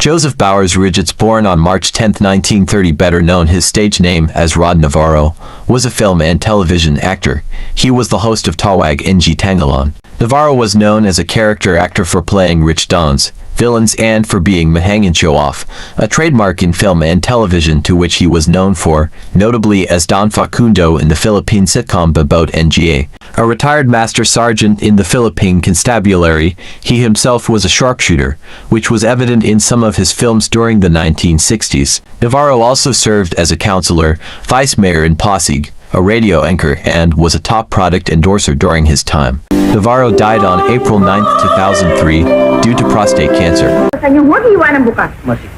Joseph Bowers Ridgetts, born on March 10, 1930, better known his stage name as Rod Navarro, was a film and television actor. He was the host of Tawag NG Tanggalon. Navarro was known as a character actor for playing rich dons, villains and for being mahangin show-off, a trademark in film and television to which he was known for, notably as Don Facundo in the Philippine sitcom Babout Nga. A retired master sergeant in the Philippine Constabulary, he himself was a sharpshooter, which was evident in some of his films during the 1960s. Navarro also served as a counselor, vice mayor in Pasig, a radio anchor, and was a top product endorser during his time. Navarro died on April 9, 2003, due to prostate cancer. Kanyang huwag iwanan bukas. Masik.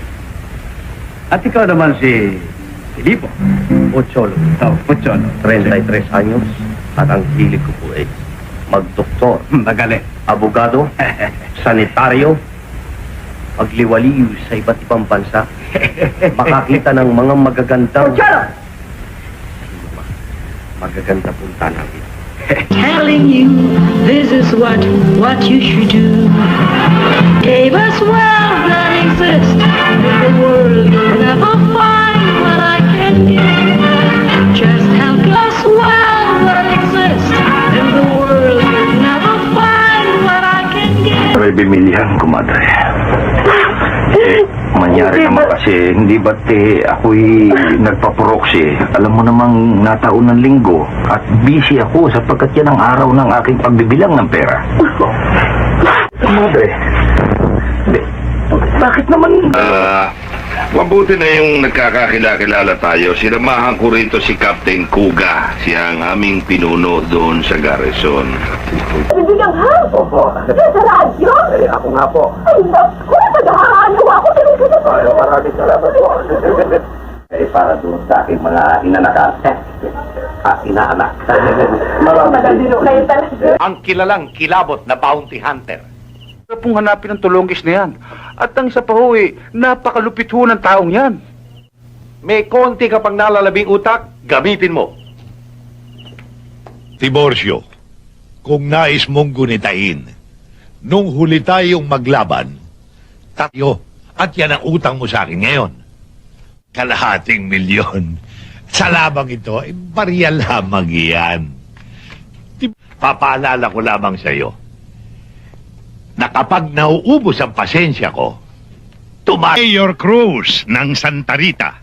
At ikaw naman si Filipo. Ocholo. Ocholo. 33 anyos. At ang hilig ko po ay magdoktor. Magaling. Abogado. Sanitaryo. Pagliwaliw sa iba't ibang bansa. Makakita ng mga magagandang... Ocholo! Magaganda punta namin. Telling you this is what you should do. Gave us wealth that exists in the world. You'll never find what I can give. Just have us wealth that exists in the world. You'll never find what I can give. May bimilihan, kumadre. Manyari naman kasi, hindi ba't ako'y nagpaproxy. Alam mo namang nataon ng linggo at busy ako sapagkat yan ang araw ng aking pagbibilang ng pera. Madre, bakit naman... Mabuti na yung nagkakakilala tayo. Sinamahan ko rito si Captain Kuga. Siya ang aming pinuno doon sa garrison. Bibigang ha? Opo. Sa radyo? Ako nga po. Ay, naku, naghahangaw ako. Ay, maraming salamat po. Para doon sa aking mga inanakan. Inaanak. Magalino kayo talaga. Ang kilalang kilabot na bounty hunter. Ano pong hanapin ang tulongis na yan? At ang isa pa ho napakalupit ho ng taong yan. May konti ka pang nalalabing utak, gamitin mo. Tiborcio, kung nais mong gunitain, nung huli tayong maglaban, tayo, at yan ang utang mo sa akin ngayon. Kalahating milyon. Sa labang ito, barya lamang yan. Papaalala ko lamang sa iyo, na kapag nauubos ang pasensya ko, Mayor Cruz ng Santa Rita.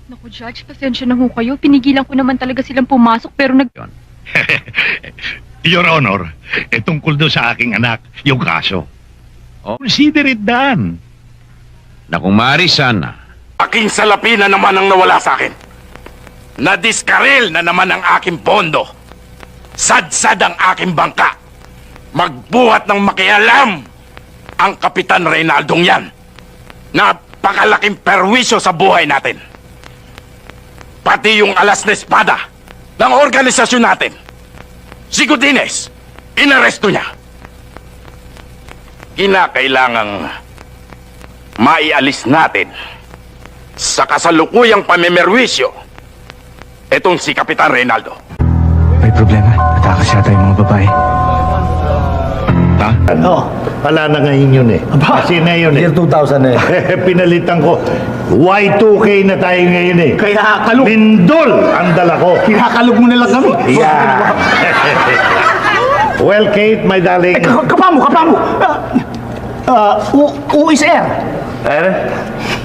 Naku, Judge, pasensya na ho kayo. Pinigilan ko naman talaga silang pumasok pero Your Honor, tungkol doon sa aking anak, yung kaso. Consider it done. Na kung maaari sana. Aking salapi na naman ang nawala sa akin. Nadiskaril na naman ang aking pondo. Sadsad ang aking bangka. Magbuhat ng makialam ang Kapitan Reynaldong yan. Napakalaking perwisyo sa buhay natin. Pati yung alas na espada ng organisasyon natin. Si Godines, inaresto niya. Kinakailangang maialis natin sa kasalukuyang pamimerwisyo itong si Kapitan Reynaldo. May problema. Natakas yata yung mga babae. Ano? Wala na ngayon yun Kasi na yun Year 2000 Pinalitan ko. Y2K na tayo ngayon Kaya Lindol ang dala ko. Kinakalog mo na lang kami. Yeah. Well, Kate, my darling. Kapamo! Who is Air?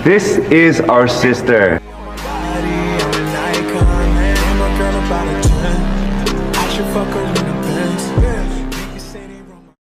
This is our sister.